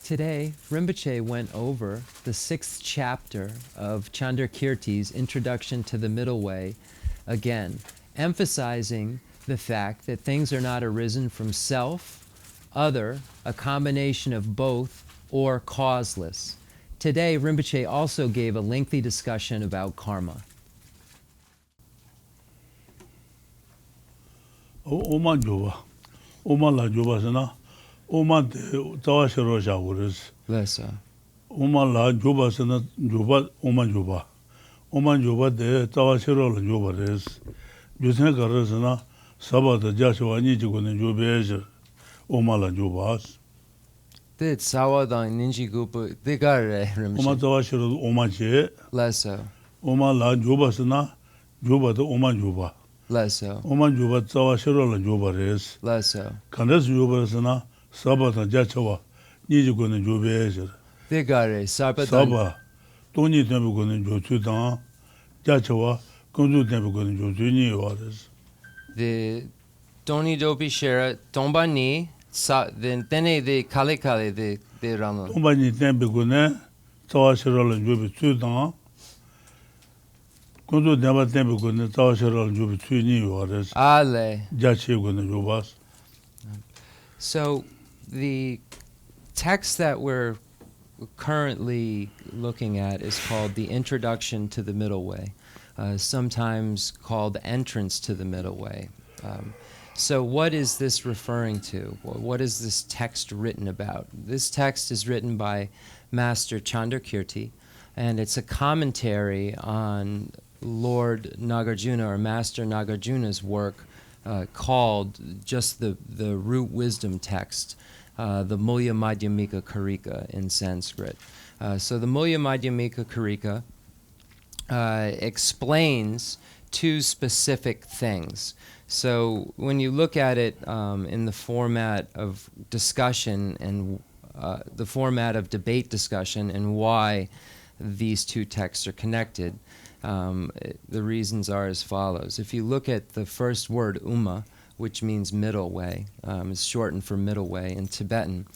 Today, Rinpoche went over the 6th chapter of Chandrakirti's Introduction to the Middle Way again, emphasizing the fact that things are not arisen from self, other, a combination of both, or causeless. Today, Rinpoche also gave a lengthy discussion about karma. Oma Juba, Oma la Juba sana, Oma de Tawashiro Jaguris. Lesa. Oma la Juba sana, Juba, Oma Juba. Oma Juba de Tawashiro la Juba res. Jusne Garasana, Saba the Joshua Nijikun Jubes, Oma la Jubas. The Sawa da Ninji Gupu, the Gare, Oma Rinpoche. Tawashiro Oma Che, Lesa. Oma la Juba sana, Juba the Oma Juba. Leso. Oma Juba Tawashiro la Juba res. Leso. Kandas Juba sana, Saba the Joshua Nijikun Jubes. The Gare, Sarpa. Saba, Tony Temple Jotudan, Jachawa, Kundu Temple Jotuni waters. The Tony Dopi Shera, Tomba Ni, then the Kali Kali, the Rano. Umbani Temple Gune, Tawashiro and Jubi Tudan, Kundu Temple Gune, Tawashiro and Jubi Tuni waters, Ale. Jachi Gune Jubas. So the text that we're currently looking at is called the Introduction to the Middle Way, sometimes called Entrance to the Middle Way. So what is this referring to? What is this text written about? This text is written by Master Chandrakirti, and it's a commentary on Lord Nagarjuna, or Master Nagarjuna's work, called just the root wisdom text, the Mulya Madhyamika Karika in Sanskrit. So the Mulya Madhyamika Karika explains two specific things. So when you look at it in the format of discussion and the format of debate discussion and why these two texts are connected, the reasons are as follows. If you look at the first word, Uma, which means middle way, is shortened for middle way in Tibetan.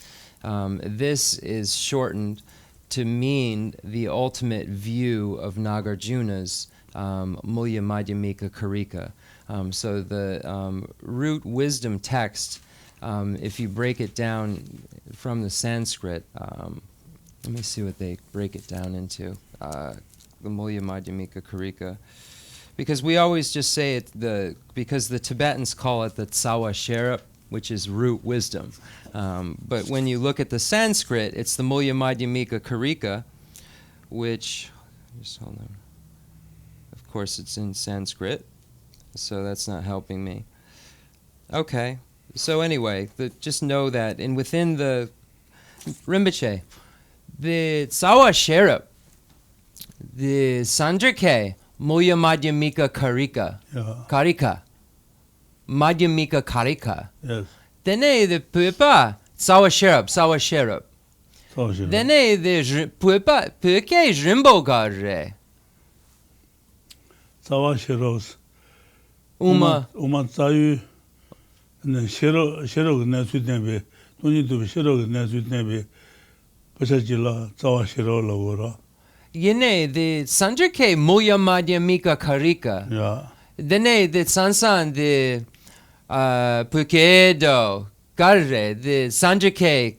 This is shortened to mean the ultimate view of Nagarjuna's Mulya Madhyamika Karika. So the root wisdom text, if you break it down from the Sanskrit, let me see what they break it down into, the Mulya Madhyamika Karika. Because we always just say it, because the Tibetans call it the Tsawa Sherab, which is root wisdom. But when you look at the Sanskrit, it's the Mulya Madhyamika Karika, which, just hold on. Of course, it's in Sanskrit, so that's not helping me. Okay, so anyway, just know that, and within the Rinpoche, the Tsawa Sherab, the Sandrike, Mulya Madhyamika Karika. Yeah. Karika. Madhyamika Karika. Yes. Dene the Pupa, Sawa Sherab. Dene the Pupa, Puke Jrimbo Garre. Tawashiros. Uma Tayu, and then Shiro Nasu Tembe, Tony to Shiro Nasu Tembe, Pasajila, Tawashiro Lavora. Yene the Sandrike Mulya Madhyamika Karika. Yeah. Dene the Sansan the Pukedo Garre, the Sandrike,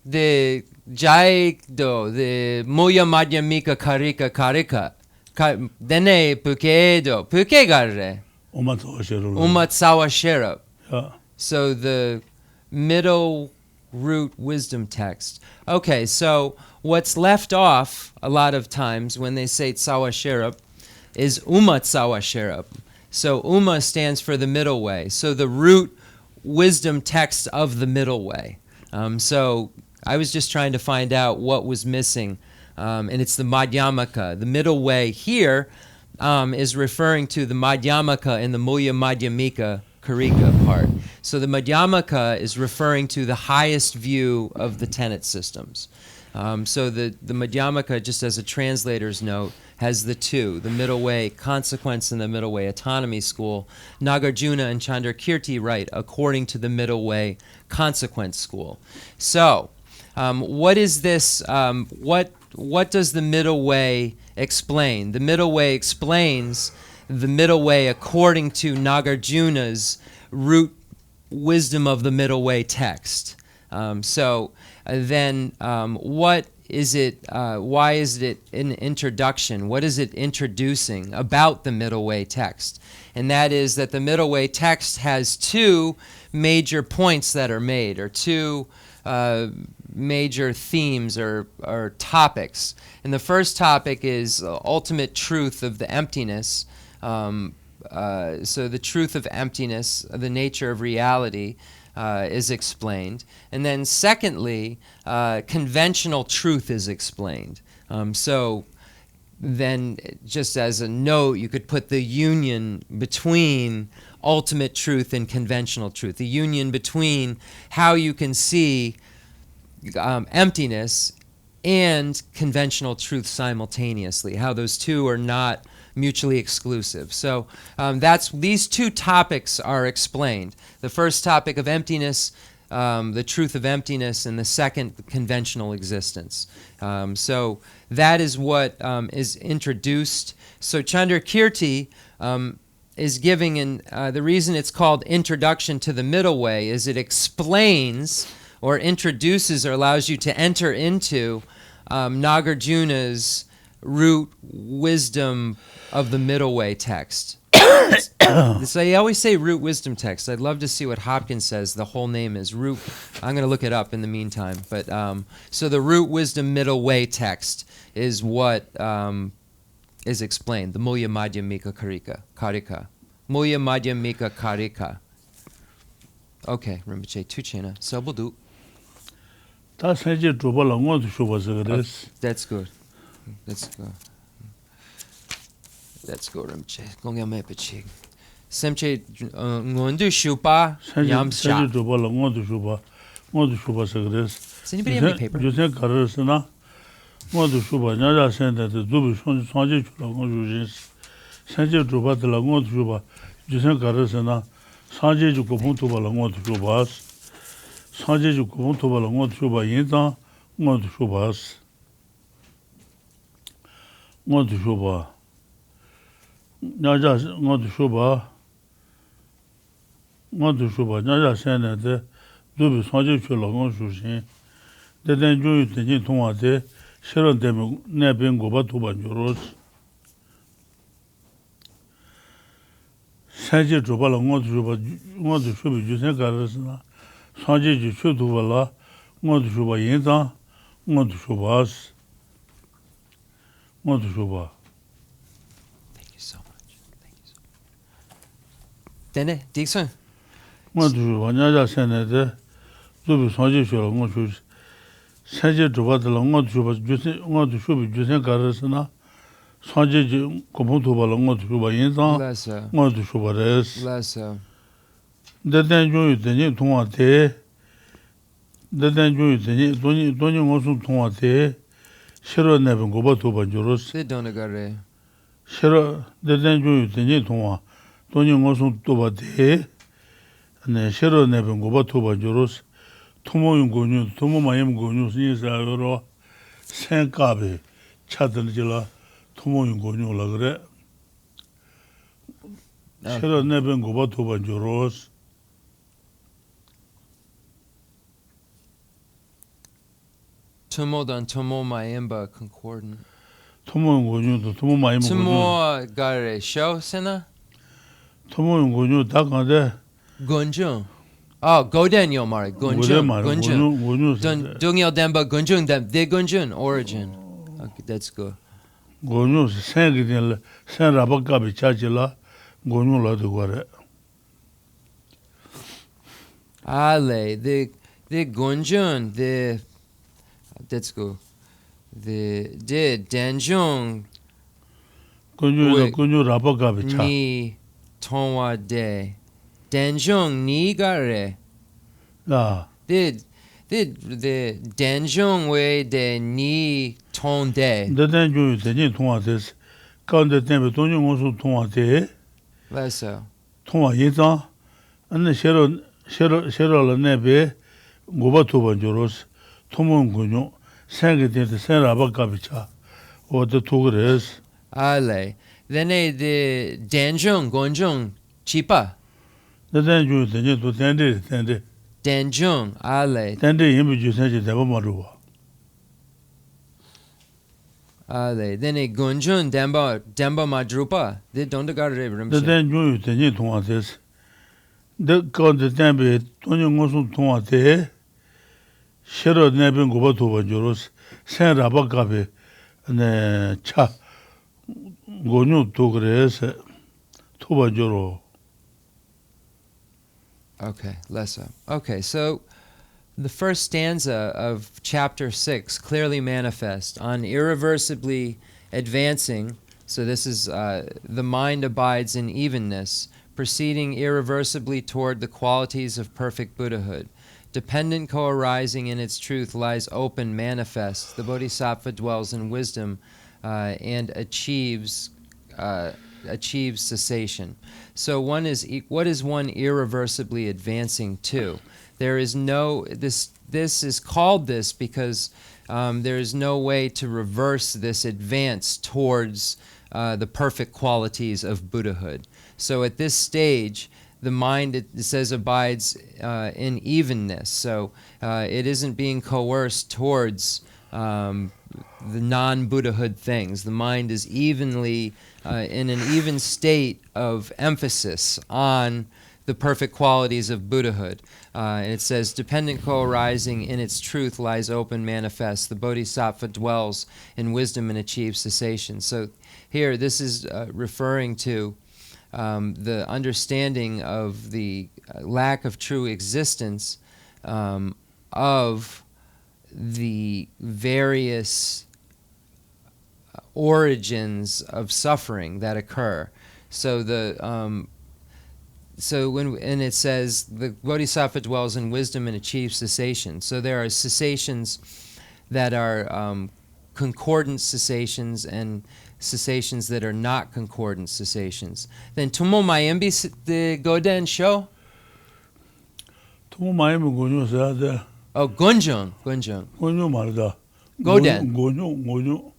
the Jaido, the Mulya Madhyamika Karika. Dene Pukedo, Puke Garre. Uma Tawashiro. Uma Tsawa Sherab. Yeah. So the middle root wisdom text. Okay, so what's left off a lot of times when they say Tsawa Sherab is Uma Tsawa Sherab. So Uma stands for the middle way. So the root wisdom text of the middle way. So I was just trying to find out what was missing. And it's the Madhyamaka. The middle way here is referring to the Madhyamaka in the Mulya Madhyamika Karika part. So the Madhyamaka is referring to the highest view of the tenet systems. So the Madhyamaka, just as a translator's note, has the two, the middle way consequence and the middle way autonomy school. Nagarjuna and Chandrakirti write according to the middle way consequence school. So What is this? What does the middle way explain? The middle way explains the middle way according to Nagarjuna's root wisdom of the middle way text. Then what is it? Why is it an introduction? What is it introducing about the middle way text? And that is that the middle way text has two major points that are made, or two major themes or topics. And the first topic is ultimate truth of the emptiness. So the truth of emptiness, the nature of reality, is explained. And then secondly, conventional truth is explained. So then just as a note, you could put the union between ultimate truth and conventional truth, the union between how you can see emptiness and conventional truth simultaneously, how those two are not mutually exclusive. So these two topics are explained. The first topic of emptiness, the truth of emptiness, and the second, conventional existence. So that is what is introduced. So Chandrakirti is giving, the reason it's called Introduction to the Middle Way is it explains or introduces or allows you to enter into Nagarjuna's root wisdom of the middle way text. So I always say root wisdom text. I'd love to see what Hopkins says. The whole name is root. I'm going to look it up in the meantime. But so the root wisdom middle way text is what is explained. The Mulya Madhyamika Karika. Mulya Madhyamika Karika. Okay, Rinpoche, Tuchena. Sabudu. That's good. That's good. That's good, Rinpoche. Gongya Mepeche. Semche ngondu shupa yam sha. Does anybody have any paper? Dene, Dixon. 돈이 무슨 또바데 네 싫어 내면 고바 토바조로스 토모용 고뉴 토모마임 고뉴 신사로 생각이 차들지라 토모용 고뉴라 그래 싫어 내면 고바 토바조로스 Tumodan tomomaimba concordant. 토모용 고뉴도 토모마임 고뉴 Tumo gare show sena. 토모용 고뉴 다 간데 Gunjung. Oh, Godenyo Mari. Gunjung. Gunjung. Dungyo Demba Gunjung. De Gunjung origin. Okay, that's good. 고뉴 생기들 생라바가비 차질라 고뉴라도 거래. Ale, the Gunjung, that's good. The Danjung. 고뉴 라바가비 차. Ni Tonwa de. Danjung ni gare. 아. The Danjung way de ni ton de. Danjung de 통화 됐어. 가운데 때문에 돈이 무슨 통화 돼? 맞아. 통화 예자. 안에 셔러 내배 고바 두 번째로서 토문 군요 생게데 생라바가비차 어디 투그레스 Ale. Then the Danjung, Gonjung, Chipa. 내단주 되니 또 된데 Danjung, Ale. 된데 힘이 주세지 대바 말로 Ale. Then a Gunjun, Demba Madrupa. They don't got it. 내단주 되니 통화데스 내 건데 댐베 돈이 무슨 통화데 셔러 내빈 고바도 버조로스 생라바가비 네차 고뉴 투그레스 투바조로 Okay, Lessa. Okay, so the first stanza of chapter 6 clearly manifests on irreversibly advancing. So this is the mind abides in evenness, proceeding irreversibly toward the qualities of perfect Buddhahood. Dependent co-arising in its truth lies open, manifest. The Bodhisattva dwells in wisdom and achieves cessation. So one is what is one irreversibly advancing to? There is no this is called this because there is no way to reverse this advance towards the perfect qualities of Buddhahood. So at this stage, the mind, it says, abides in evenness. So it isn't being coerced towards the non-Buddhahood things. The mind is evenly in an even state of emphasis on the perfect qualities of Buddhahood. And it says, dependent co-arising in its truth lies open, manifest. The Bodhisattva dwells in wisdom and achieves cessation. So here, this is referring to the understanding of the lack of true existence of the various origins of suffering that occur. So when it says the Bodhisattva dwells in wisdom and achieves cessation. So there are cessations that are concordant cessations and cessations that are not concordant cessations. Then tumo mayembi the Goden show? tumo mayembi gonyo sayade. Oh, Gonjung. gonyo 말다. Goden. gonyo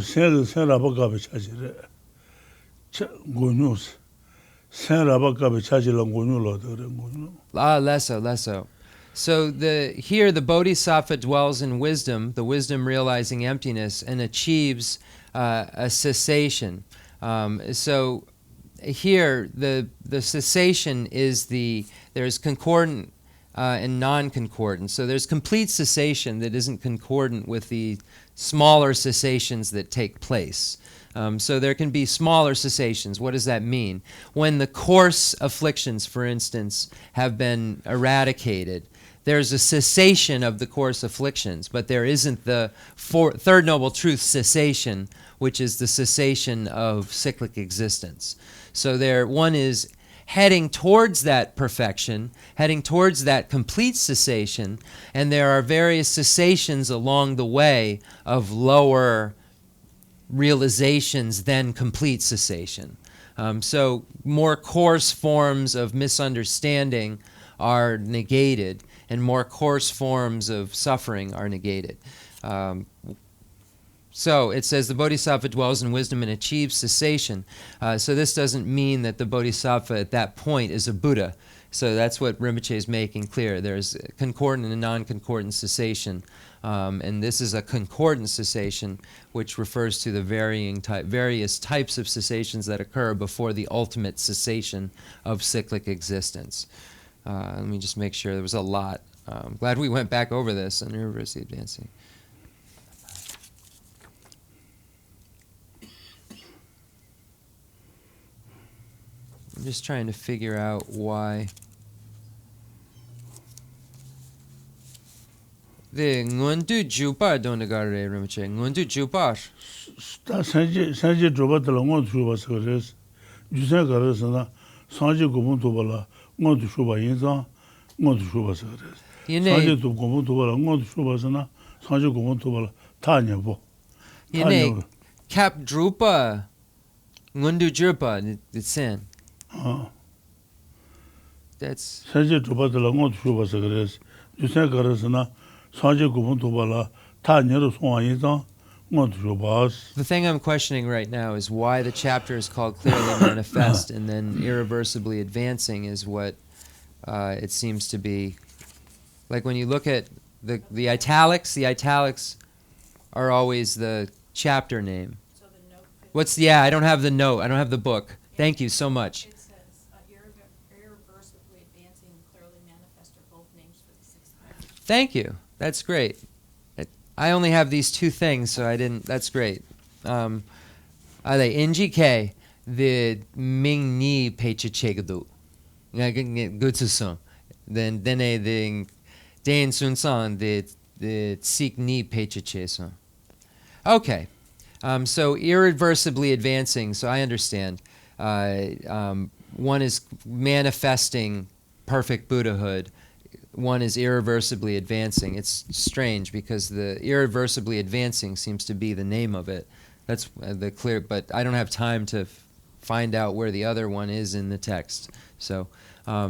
생라바가베 차지래. gonyo 생라바가베 차지랑 gonyo로 그래 gonyo. Ah, lesso. So here the Bodhisattva dwells in wisdom, the wisdom realizing emptiness, and achieves a cessation. So here the cessation is there's concordant and non-concordant. So there's complete cessation that isn't concordant with the smaller cessations that take place. So there can be smaller cessations. What does that mean? When the coarse afflictions, for instance, have been eradicated, there's a cessation of the coarse afflictions, but there isn't the third noble truth cessation, which is the cessation of cyclic existence. So one is heading towards that perfection, heading towards that complete cessation, and there are various cessations along the way of lower realizations than complete cessation. So more coarse forms of misunderstanding are negated, and more coarse forms of suffering are negated. So it says the Bodhisattva dwells in wisdom and achieves cessation. So this doesn't mean that the Bodhisattva at that point is a Buddha. So that's what Rinpoche is making clear. There's concordant and non-concordant cessation. And this is a concordant cessation, which refers to the various types of cessations that occur before the ultimate cessation of cyclic existence. Let me just make sure. There was a lot. Glad we went back over this on University Advancing. I'm just trying to figure out why. The ngundu jupa donagare Rinpoche. Ngundu jupa. 산지 조바들 온 주바서 그래서 주세 가르스나 산지 고문 도발라 온 주바 인자 온 주바서 그래서 산지 도 고문 도발라 온 주바서나 산지 고문 도발라 타냐보 얘네 cap drupa ngundu jupa it's that's 산지 조바들 온 주바서 그래서 주세 가르스나 산지 구분 도발라 타녀로 송아이상 못 줘봐스. The thing I'm questioning right now is why the chapter is called Clearly Manifest, and then Irreversibly Advancing is what it seems to be. Like when you look at the italics are always the chapter name. So the note. I don't have the note. I don't have the book. Thank you so much. It says irreversibly advancing and clearly manifest are both names for the sixth path. Thank you. That's great. I only have these two things, so I didn't. That's great. NGK the Ming Ni Peche Chegadu. Good to song. Then the Dan Sun San the Sik Ni Peche Cheson. Okay. So irreversibly advancing, so I understand. One is manifesting perfect Buddhahood. One is irreversibly advancing. It's strange because the irreversibly advancing seems to be the name of it. That's the clear, but I don't have time to find out where the other one is in the text. So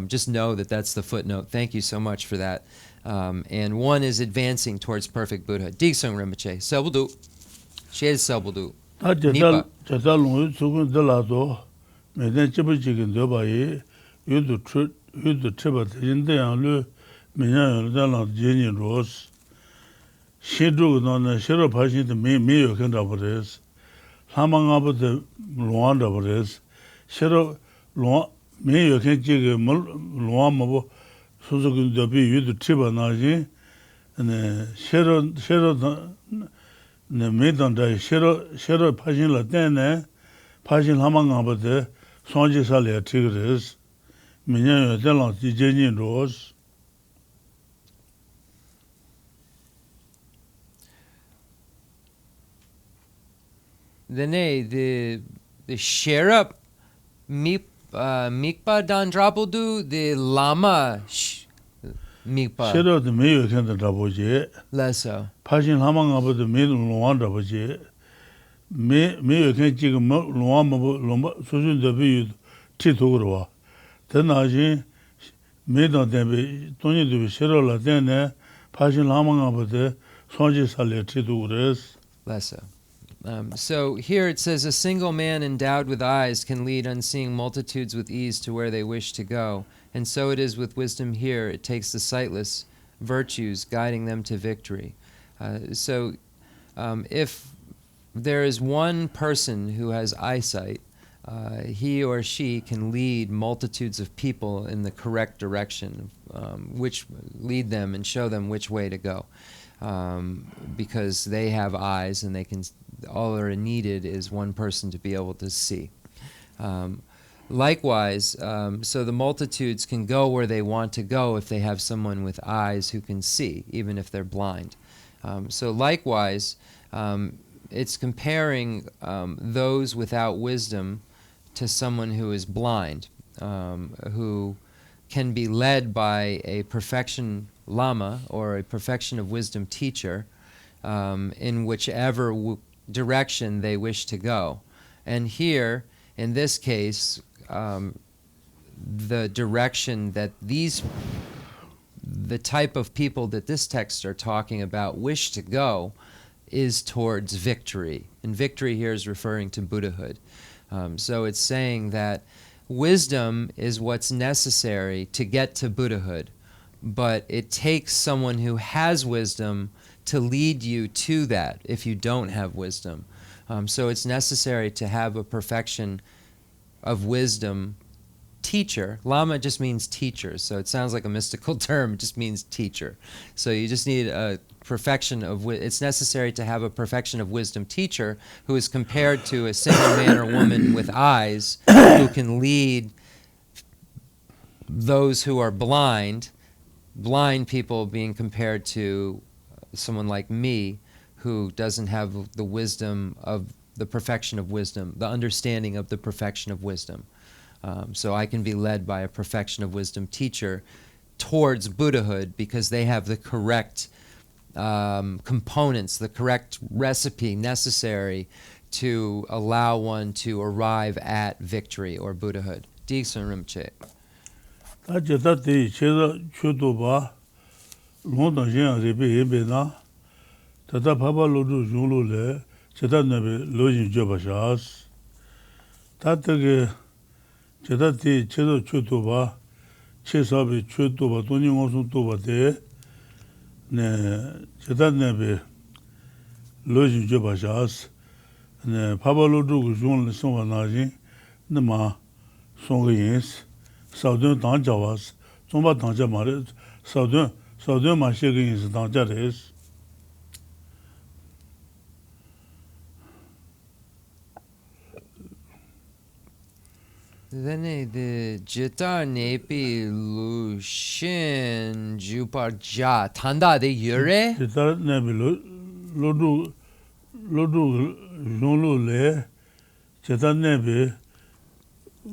just know that that's the footnote. Thank you so much for that. And one is advancing towards perfect Buddhahood. Digsung Rinpoche, Selbudu. She is Selbudu. Nipa. 자달롱 수군 들라도 매년 집을지긴 되바이 유도 트바 인데양루 매년 달랑 제니 로스 시두는 시로 파신데 미요 견다버레스 사망아버데 로안다버레스 시로 로 미요 견지게 로안뭐 수수군 더비 유도 트바 나지 네 시로 네 메던다 시로 파신라 때네 파신 하망아버데 손지살에 트그레스 매년 달랑 제니 로스 The Sherab Mikpa Dandrapodu, the Lama Mikpa. Sherab the Mayo can the Daboje. Lesso. Passion Hamang about the middle Luanda Boje. Mayo can take a Luamba, Susan the View Titogua. Then I made on them, Tony to be Sherola, then Passion Hamang about the Sonji Salia Titogures. Lesso. So here it says, a single man endowed with eyes can lead unseeing multitudes with ease to where they wish to go. And so it is with wisdom here. It takes the sightless virtues, guiding them to victory. So if there is one person who has eyesight, he or she can lead multitudes of people in the correct direction, which lead them and show them which way to go. Because they have eyes and they can, all that are needed is one person to be able to see. Likewise, so the multitudes can go where they want to go if they have someone with eyes who can see, even if they're blind. So likewise, it's comparing those without wisdom to someone who is blind, who can be led by a perfection Lama or a perfection of wisdom teacher in whichever direction they wish to go. And here, in this case, the direction that the type of people that this text are talking about wish to go is towards victory. And victory here is referring to Buddhahood. So it's saying that wisdom is what's necessary to get to Buddhahood, but it takes someone who has wisdom to lead you to that if you don't have wisdom. So it's necessary to have a perfection of wisdom teacher. Lama just means teacher, so it sounds like a mystical term. It just means teacher. So you just need a perfection of it's necessary to have a perfection of wisdom teacher who is compared to a single man or woman with eyes who can lead those who are blind people being compared to someone like me who doesn't have the wisdom of the perfection of wisdom, the understanding of the perfection of wisdom. So I can be led by a perfection of wisdom teacher towards Buddhahood because they have the correct components, the correct recipe necessary to allow one to arrive at victory or Buddhahood. Geshe Rinpoche. That's Longdang Xian Ribi Yibi Na, Tata Papa Lodu Julu Le, Cheta Nabi Lojin Jobashas, Tatake Cheta Ti Chedo Chutuba, Chesabi Chutuba, Tony Osu Tuba De, Ne Cheta Nabi Lojin Jobashas, Ne Papa Lodu Jun Songa Najin, Nema Songa Yins, Saudun Tanjawas, Somba Tanja Mare, Saudun Mashegi Yins Tanjares. Then the Jita Nepi Lushin Juparja Tanda de Yure? Cheta Nabi Lodu Junlu Le, Cheta Nabi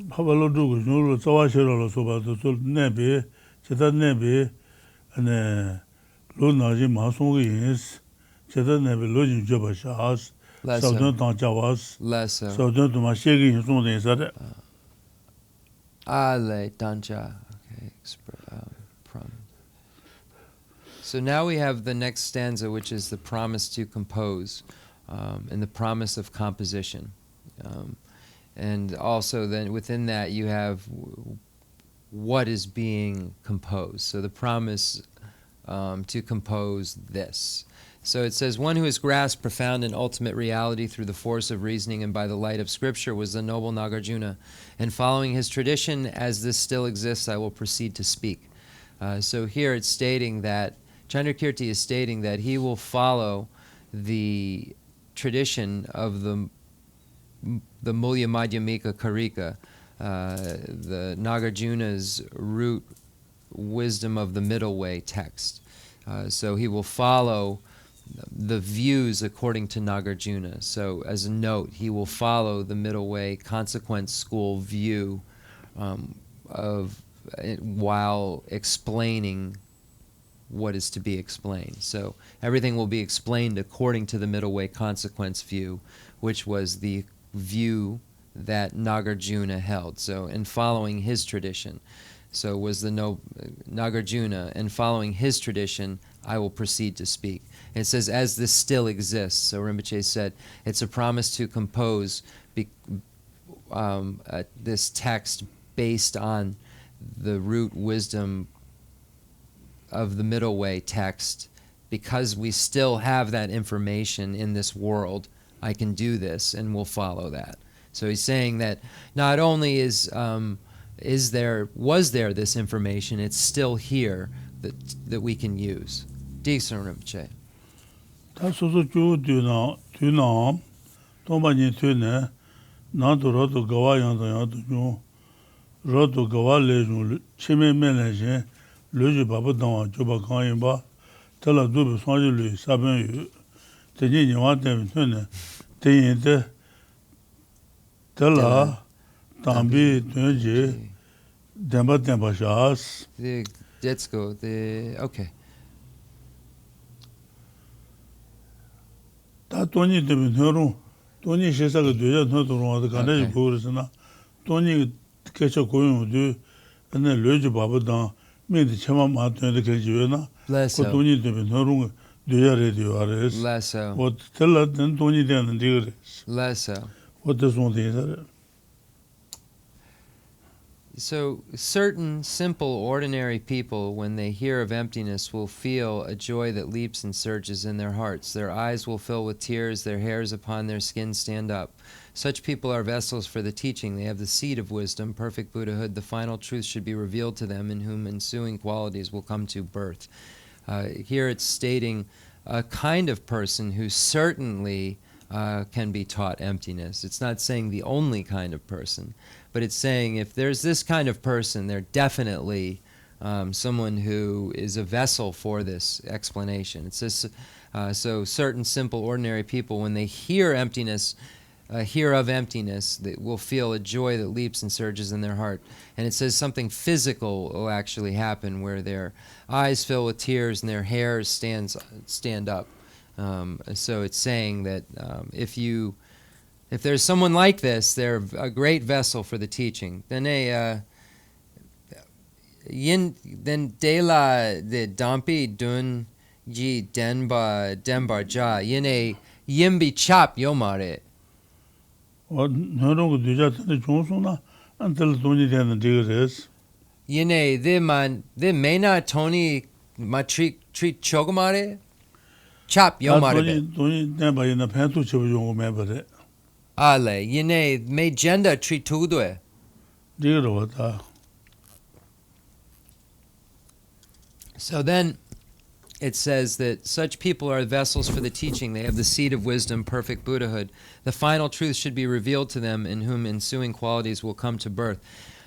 Papa Lodu Junlu Tawashiro Soba to Nabi, Cheta Nabi, and Lunaji Masung Yins, Cheta Nabi Lojin Jobashas, Saudun Tanjawas, Lesso. Saudun to Mashegi in Sunday Sade. Ale Tanja. Okay. So now we have the next stanza, which is the promise to compose, and the promise of composition. And also then within that you have what is being composed. So the promise to compose this. So it says, one who has grasped profound and ultimate reality through the force of reasoning and by the light of scripture was the noble Nagarjuna. And following his tradition, as this still exists, I will proceed to speak. So here it's stating that, Chandrakirti is stating that he will follow the tradition of the Mulya Madhyamika Karika, the Nagarjuna's root wisdom of the middle way text. So he will follow the views according to Nagarjuna. So as a note, he will follow the middle way consequence school view while explaining what is to be explained. So everything will be explained according to the middle way consequence view, which was the view that Nagarjuna held. So in following his tradition, so was the Nagarjuna, and following his tradition, I will proceed to speak. It says, as this still exists. So Rinpoche said, it's a promise to compose this text based on the root wisdom of the middle way text. Because we still have that information in this world, I can do this, and we'll follow that. So he's saying that not only was there this information, it's still here that we can use. Decent Rinpoche. Ta susu chu tu na tomba ni tu ne na to ro to gawa yang to ju ro to gawa le ju chime me le je le ju ba ba dang ju ba kan yin ba ta la du bi song ju le sa ben yu te ni ni wa te tu ne te yin te ta la tam bi tu je dem ba shas Let's go. Okay. 다 돈이 되면 너로 돈이 세상에 되자 너도 와도 가네 보르스나 돈이 개쳐 고용도 근데 lö지 바보다 메디 처마 마트에 개지요나 그 돈이 되면 너로 되야래 돼요 알았어 Lesso. 뭐 틀라든 돈이 되는데 그래 Lesso. 어떤 손대서 So certain simple ordinary people, when they hear of emptiness, will feel a joy that leaps and surges in their hearts. Their eyes will fill with tears, their hairs upon their skin stand up. Such people are vessels for the teaching. They have the seed of wisdom, perfect Buddhahood. The final truth should be revealed to them, in whom ensuing qualities will come to birth. Here it's stating a kind of person who certainly can be taught emptiness. It's not saying the only kind of person, but it's saying if there's this kind of person, they're definitely someone who is a vessel for this explanation. It says, so certain simple ordinary people, when they hear emptiness, hear of emptiness, they will feel a joy that leaps and surges in their heart. And it says something physical will actually happen, where their eyes fill with tears and their hairs stand up. So it's saying that if there's someone like this, they're a great vessel for the teaching. Then yin then de la the dampi dun ji denbar ja yine yimbi chop yomare. 너는 그 뒤자한테 종소나 안들 돈이 되는 디그레스. Yine the mena tony ma treat chogomare chop yomare. 돈이 내봐이나 팬투 쳐고 용 매버래. Ale yine me gender treat tudwe. 디그로 왔다. So then it says that such people are vessels for the teaching. They have the seed of wisdom, perfect Buddhahood. The final truth should be revealed to them, in whom ensuing qualities will come to birth.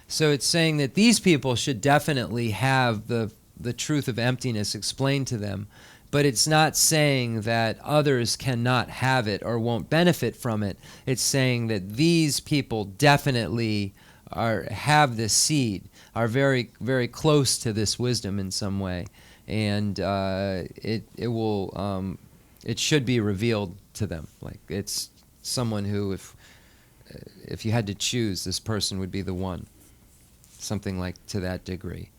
So it's saying that these people should definitely have the truth of emptiness explained to them. But it's not saying that others cannot have it or won't benefit from it. It's saying that these people definitely have this seed, are very, very close to this wisdom in some way. And it should be revealed to them. Like it's someone who, if you had to choose, this person would be the one, something like to that degree.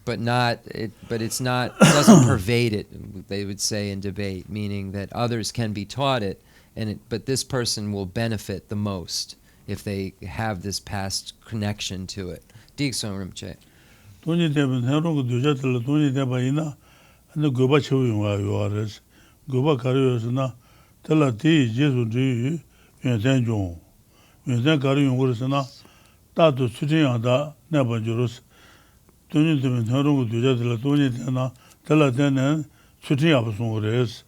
But it's not. It doesn't pervade it. They would say in debate, meaning that others can be taught it, but this person will benefit the most if they have this past connection to it. Geshe Rinpoche. 돈이 되면 해놓은 거 뒤자들 돈이 되봐이나 근데 그바 채우는 거야 요아레스 그바 가려서나 telati jesu ji yuen jong yuen gari yong gurusna 다도 수진하다 내번주로스 돈이 되면 해놓은 거 뒤자들 돈이 되나 telati는 수진 앞선 거래스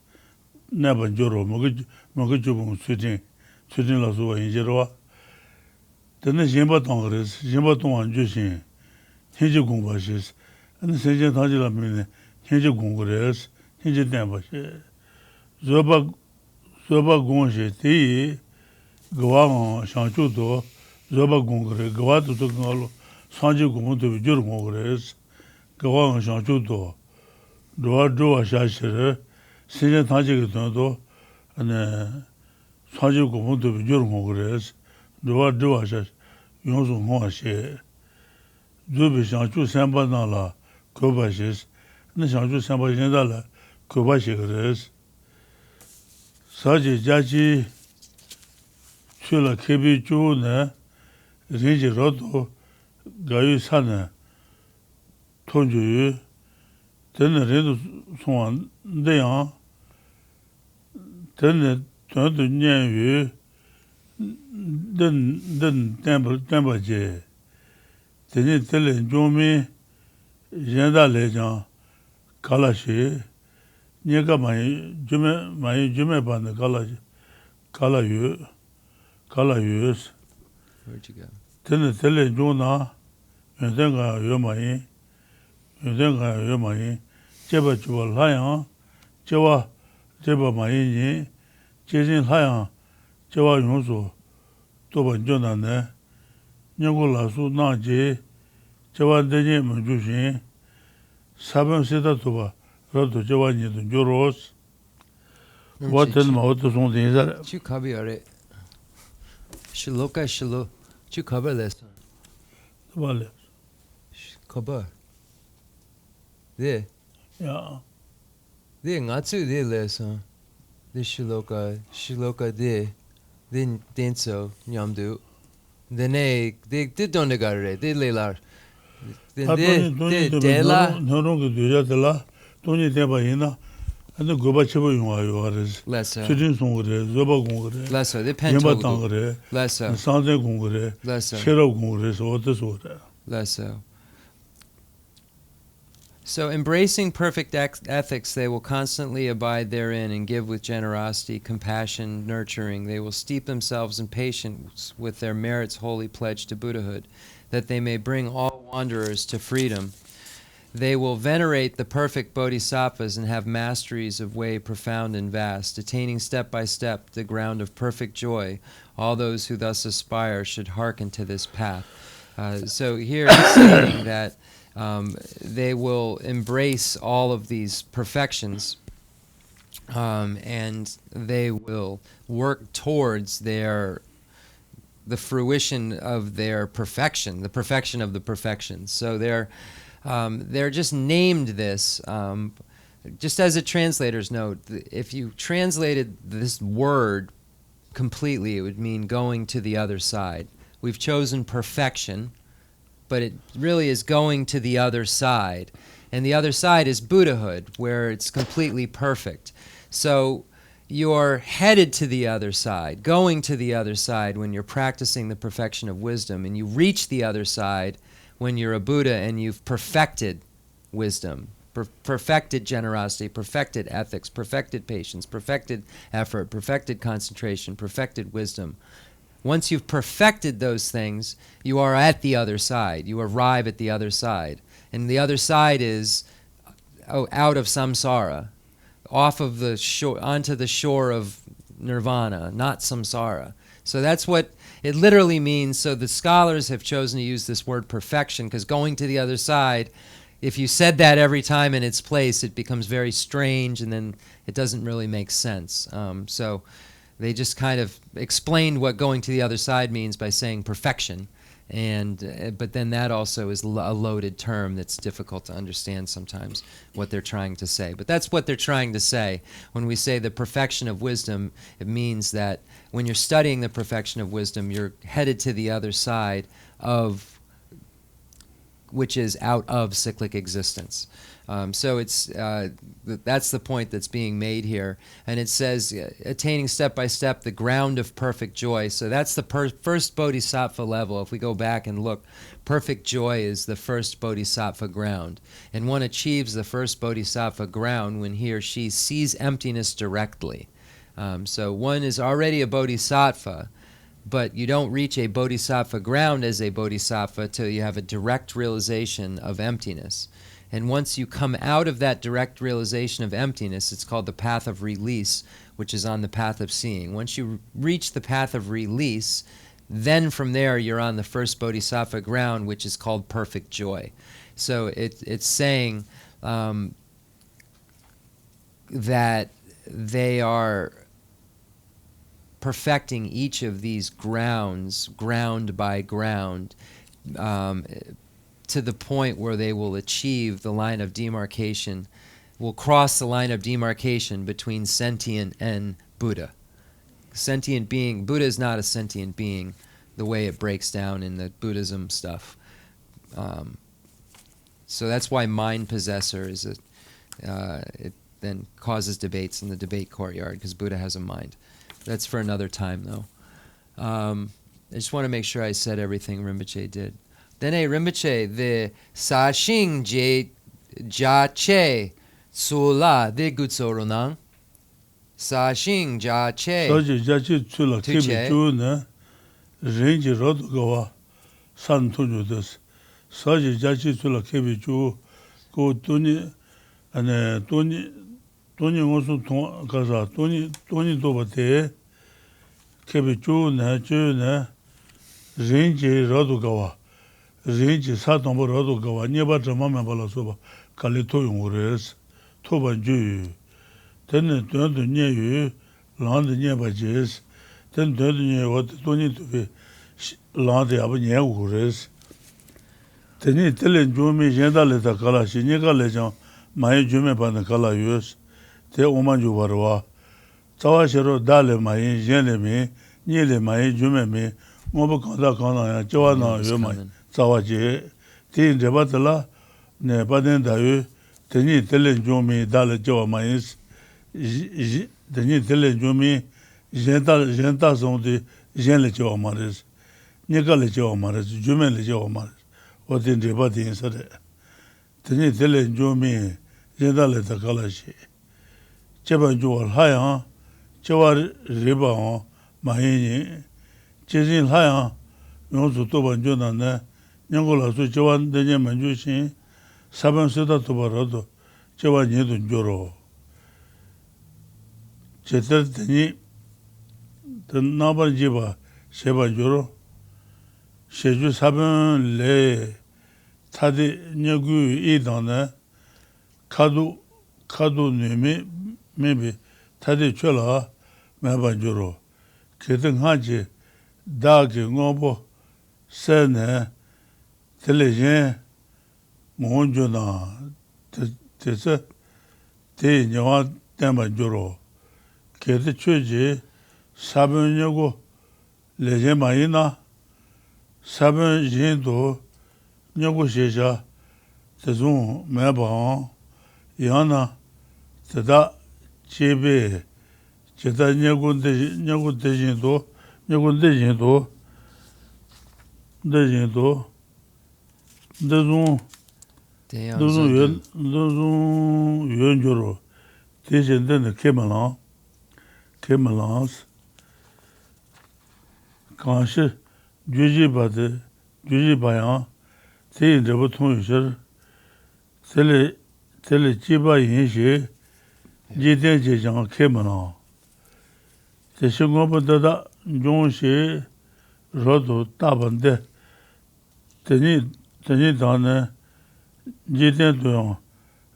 내번주로 먹이 주고 수진라서 이제로 되는 심바동 그래서 심바동 안 주신 현재 공부하시스. 근데 세제 다지라면 현재 공부를 해서 현재 대바시. 저바 공시 티 그와가 상주도 저바 공부를 그와도 그걸로 상지 공부도 저러 공부를 해서 그와가 상주도 로아도 하시르 세제 다지게 돈도 아니 상지 공부도 저러 공부를 해서 로아도 하시 용수 공하시 Zubi Shanchu Samba Nala Kobashis, and Shanchu Samba Yendala Kobashikres. Saji Jaji Chula Kebi Chune, Rinji Roto, Gayu Sana, Tonju, then the Redu Swan Deyan, then the Tontu Nyan then Temple J. Tene tele jomi jenda lejan kalashi nyega mai jume ban kalayu Where'd you go? tene tele jona yenga yomai cheba chuba laya cheba mai ni chejin laya cheba yonso toba jona ne Nyangolasu Naji, Javadeni Manjushin, Sabam Sita Tuba, Roto Javani to Joros. What then Mahoto something that? Chukabiare. Shiloka Shilo. Chukaber lesson. Vale. Kabar. There. Yeah. There, Natsu, there lesson. This Shiloka there. Then Denso, Nyamdu. Then they don't negare, they lelar. Then they dela. No, Dujatella, Tony Debaina, and the Gobachevo Yuaris. Lesser. Sujin Songre, Zoba Gongre, Lesser, they pen Tangre, Lesser. Sande Gongre, Lesser. Shero Gongres, or the soda. Lesser. So, embracing perfect ethics, they will constantly abide therein and give with generosity, compassion, nurturing. They will steep themselves in patience with their merits wholly pledged to Buddhahood, that they may bring all wanderers to freedom. They will venerate the perfect bodhisattvas and have masteries of way profound and vast, attaining step by step the ground of perfect joy. All those who thus aspire should hearken to this path. So here it's saying that they will embrace all of these perfections, and they will work towards the fruition of their perfection, the perfection of the perfections. So they're They're just named this. Just as a translator's note, if you translated this word completely, it would mean going to the other side. We've chosen perfection, but it really is going to the other side. And the other side is Buddhahood, where it's completely perfect. So you're headed to the other side, going to the other side when you're practicing the perfection of wisdom, and you reach the other side when you're a Buddha and you've perfected wisdom, perfected generosity, perfected ethics, perfected patience, perfected effort, perfected concentration, perfected wisdom. Once you've perfected those things, you are at the other side. You arrive at the other side. And the other side is out of samsara, off of the shore, onto the shore of nirvana, not samsara. So that's what it literally means. So the scholars have chosen to use this word perfection because going to the other side, if you said that every time in its place, it becomes very strange and then it doesn't really make sense. So they just kind of explained what going to the other side means by saying perfection. But then that also is a loaded term that's difficult to understand sometimes what they're trying to say. But that's what they're trying to say. When we say the perfection of wisdom, it means that when you're studying the perfection of wisdom, you're headed to the other side of which is out of cyclic existence. So that's the point that's being made here. And it says, attaining step by step the ground of perfect joy. So that's the first bodhisattva level. If we go back and look, perfect joy is the first bodhisattva ground. And one achieves the first bodhisattva ground when he or she sees emptiness directly. So one is already a bodhisattva, but you don't reach a bodhisattva ground as a bodhisattva till you have a direct realization of emptiness. And once you come out of that direct realization of emptiness, it's called the path of release, which is on the path of seeing. Once you reach the path of release, then from there you're on the first bodhisattva ground, which is called perfect joy. So it's saying that they are perfecting each of these grounds, ground by ground, to the point where they will achieve the line of demarcation, will cross the line of demarcation between sentient and Buddha. Sentient being, Buddha is not a sentient being the way it breaks down in the Buddhism stuff. So that's why mind possessor is it then causes debates in the debate courtyard, because Buddha has a mind. That's for another time, though. I just want to make sure I said everything Rinpoche did. Dene Rinpoche, the sa shing je ja che su la de gutso ronang. Sa shing ja che. Sa je ja che su la Tu kebe che. chu ne renji rodo gawa san tunju des. Sa je ja che su la kebe chu ko tuni ane tuni ngosu ton kaza tuni doba te kebe chu ne renji rodo gawa. Renji sa tombo rodo gawa nyeba zama me bala soba kali to yung res toba ju yu tenne tuyandu nye yu lande nyeba jes tenne tuyandu nye wate toni tuwe lande yaba nye u res tenne telen jumi jenda le ta kala shi nyeka le jang mayi jume pa na kala yus te oman ju warwa tawa shiro dale mayi jene mi nye le mayi jume mi ngobo kanda ya jawa na yu mayi Sawaji, Tin Rebatala, Ne Baden Dayu, Teni Telen Jumi, Dale Jawa Mais, Teni Telen Jumi, Genta Zondi, Gen Le Jawa Maris, Nika Le Jawa Maris, Jumen Le Jawa Maris, or Tin Rebatin Sade. Teni Telen Jumi, Genta Le Takalashi. Cheban Jual Hayan, Chewa Riba, Mahini, Chezin Hayan, Yonsu Toban Jonane, Nyangola su chewan denye manju shin, saban seta toba rado, chewan nye dun joro. Cheter denye, ten nabar jiba sheban joro, sheju saban le, tadi nyagu i dana, kadu nimi, maybe, tadi chola, meban joro. Keten haji, dagi ngobo, sene, Telejen, Monjuna, Tessa, Te Nyawa Tema Juro, Kete Chuji, Sabun Yogo, Leje Maina, Sabun Jindo, Nyogo Sheja, Tezun Meba, Yana, Teda Chebe, Cheta Nyago Dejindo, Nyago Dejindo, Dezun Yuan Juro, Dejinden Kemalans, Kanshi, Juji Bade, Juji Bayan, Te Rebuton Yusher, Tele Chiba Yinshi, Jiden Jejang Kemalan. Te Shingopa Dada Jongshi, Rodo Tabande, Teni Dane, Jiden Duyon,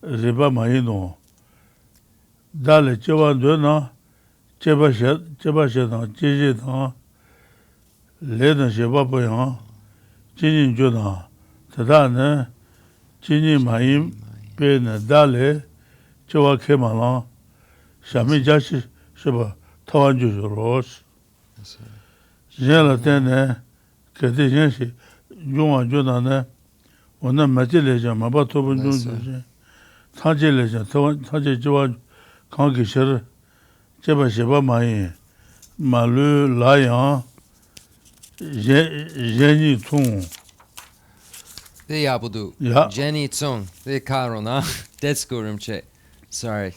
Riba Mayino, Dale Cheba Duna, Cheba Shedan, Jiji Dan, Ledan Sheba Boyan, Jinin Juna, Tadane, Jini Mayim, Pene Dale, Cheba Kemalan, Shami Jashi Sheba, Tawan Jujuros, Jela Tene, Kete Jenshi, Junga Junane, Ona Majileja, Mabatobun Junjuji, Tajileja, Taji Jiwa, Kangi Sher, Cheba Sheba Mayin, Malu Layan, Jenny Tung. The Yabudu. Yeah. Jenny Tsung. The Karona. Detsuko Rimche. Sorry.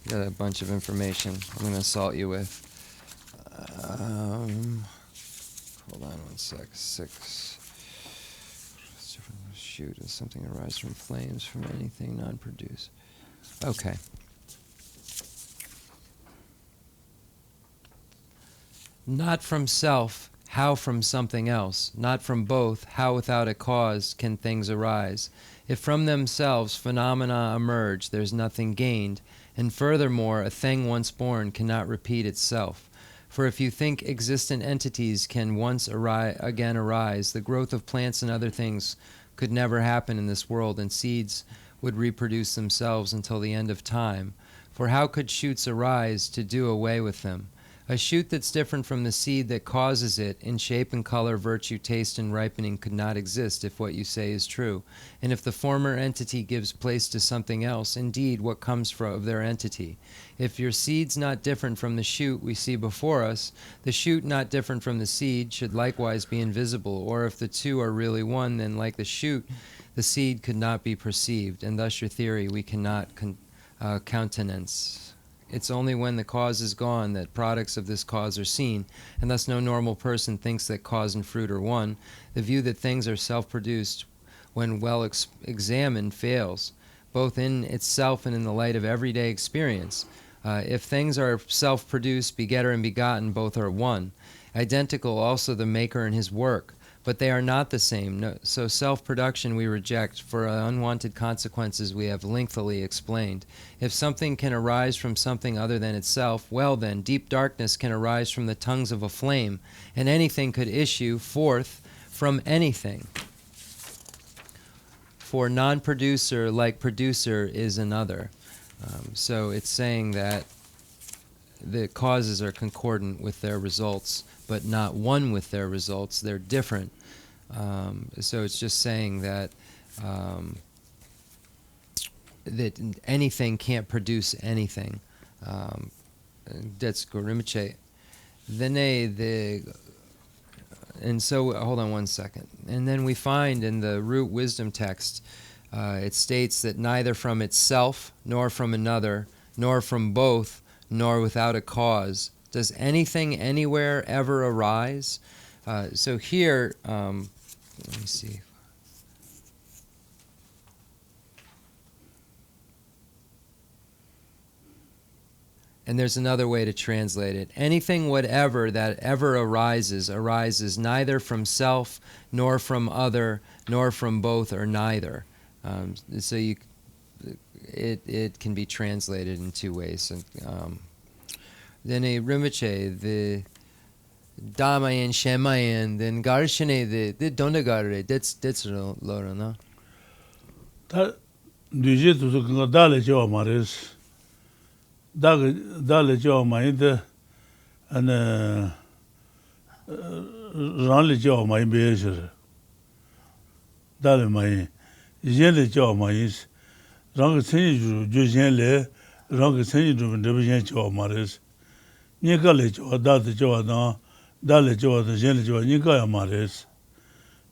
Got a bunch of information I'm going to assault you with. Hold on one sec. 6. Shoot, does something arise from flames from anything non-produced? Okay. Not from self, how from something else? Not from both, how without a cause can things arise? If from themselves phenomena emerge, there's nothing gained, and furthermore, a thing once born cannot repeat itself. For if you think existent entities can once again arise, the growth of plants and other things could never happen in this world, and seeds would reproduce themselves until the end of time. For how could shoots arise to do away with them? A shoot that's different from the seed that causes it, in shape and color, virtue, taste, and ripening, could not exist if what you say is true. And if the former entity gives place to something else, indeed, what comes of their entity? If your seed's not different from the shoot we see before us, the shoot not different from the seed should likewise be invisible. Or if the two are really one, then like the shoot, the seed could not be perceived, and thus your theory we cannot countenance. It's only when the cause is gone that products of this cause are seen, and thus no normal person thinks that cause and fruit are one. The view that things are self-produced, when well examined, fails, both in itself and in the light of everyday experience. If things are self-produced, begetter and begotten both are one. Identical also the maker and his work, but they are not the same. No, so self-production we reject, for unwanted consequences we have lengthily explained. If something can arise from something other than itself, well then, deep darkness can arise from the tongues of a flame, and anything could issue forth from anything. For non-producer, like producer, is another. So it's saying that the causes are concordant with their results, but not one with their results. They're different. So it's just saying that that anything can't produce anything. That's Rinpoche. And so, hold on one second. And then we find in the root wisdom text, it states that neither from itself, nor from another, nor from both, nor without a cause, does anything anywhere ever arise. So here, let me see. And there's another way to translate it. Anything whatever that ever arises neither from self, nor from other, nor from both, or neither. So it can be translated in two ways. Then a Rinpoche, the Damayan, Shemayan, then Garshane, the Dondagare, that's Lora, no? 다 뉴제 두서 그거 달래 줘 말이스. 달래 줘 마인데 안 ranli jiao ma yin beye shir. Dali ma yin. Yen li jiao ma yin. Rangi tsenyi zhu ju yen li, rangi tsenyi zhu bin dribi yen jiao ma ris. Nyika li jiao, dali jiao dang, dali jiao da yen li jiao, nyika ya ma ris.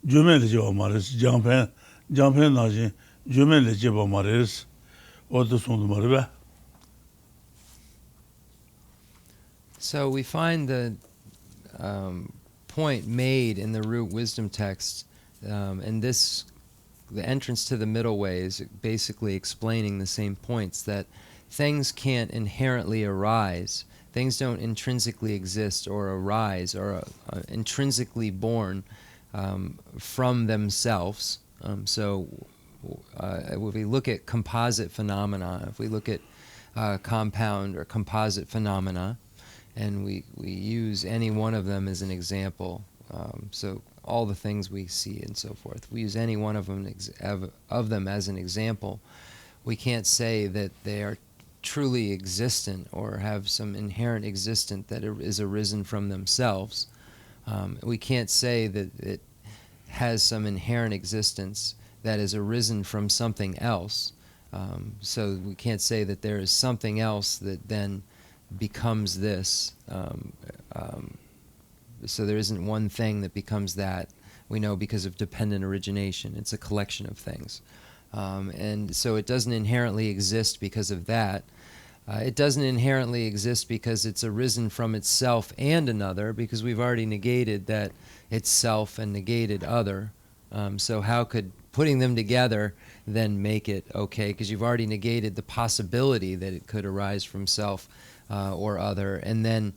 Jumen li jiao ma ris. Jangpen na jin, jumen li jiao ma ris. Oda sundu ma riba. So we find the point made in the root wisdom text, and this, the entrance to the middle way, is basically explaining the same points, that things can't inherently arise. Things don't intrinsically exist or arise or intrinsically born from themselves. So if we look at composite phenomena, if we look at compound or composite phenomena, and we use any one of them as an example. So all the things we see and so forth, we use any one of them as an example. We can't say that they are truly existent or have some inherent existence that is arisen from themselves. We can't say that it has some inherent existence that is arisen from something else. So we can't say that there is something else that then becomes this. So there isn't one thing that becomes that. We know because of dependent origination. It's a collection of things. And so it doesn't inherently exist because of that. It doesn't inherently exist because it's arisen from itself and another, because we've already negated that it's self and negated other. So how could putting them together then make it okay? Because you've already negated the possibility that it could arise from self or other. And then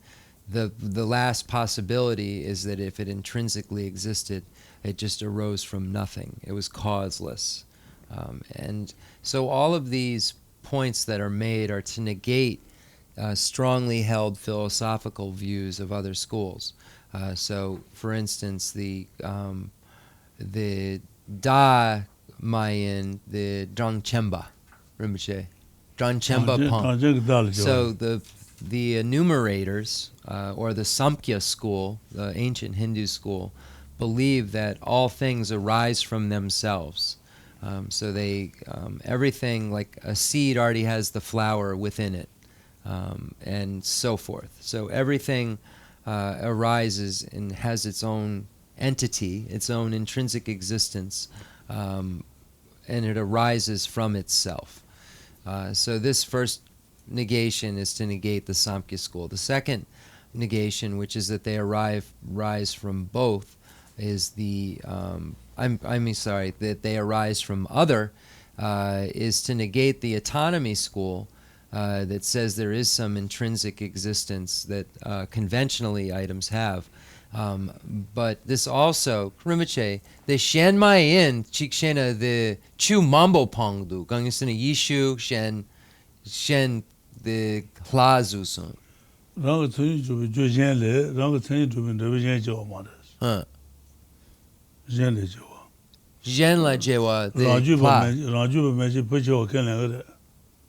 the last possibility is that if it intrinsically existed, it just arose from nothing. It was causeless. And so all of these points that are made are to negate strongly held philosophical views of other schools. So, for instance, the Da Mayan, the Drangchemba Rinpoche, Drangchemba Pong. So the enumerators, or the Samkhya school, the ancient Hindu school, believe that all things arise from themselves. So they, everything, like a seed already has the flower within it, and so forth. So everything arises and has its own entity, its own intrinsic existence, and it arises from itself. So this first negation is to negate the Samkhya school. The second negation, which is that they rise from both, is the that they arise from other, is to negate the autonomy school that says there is some intrinsic existence that conventionally items have. But this also, Rinpoche, the Shen Mayin, Chikshena, the Chu Mambo Pongdu, Gangisina Yishu, Shen, the Hlazusun. Ranga Tsunyi Chubi Jo Yen Le, Ranga Tsunyi Chubi Ndabi Yen Jawa Maras. Yen Le Jawa. Yen La Jawa, the Ranju Meji Puchewa Ken Langare.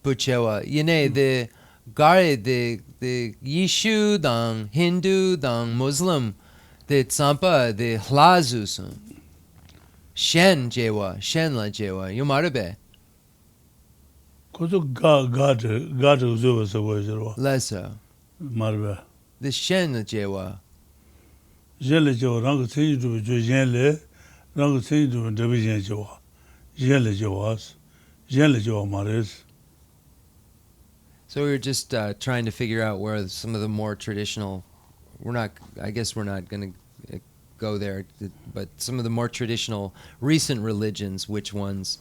Puchewa. Yene, the Gare, the Yishu, Dang, Hindu, Dang, Muslim, the Tsampa, the Hlazusun. Shen Jawa, Shen La Jawa, Yumarabe. Koso gata uzuwa sawa jirwa. Lesser. Marbe. The Shen La Jawa. Yen Le Jawa, Ranga Tsunyi Chubi Jo Yen Le, Ranga Tsunyi Chubi Ndabi Yen Jawa. Yen Le Jawas. Yen Le Jawa Maras. So we were just trying to figure out where some of the more traditional, I guess we're not going to go there, but some of the more traditional recent religions, which ones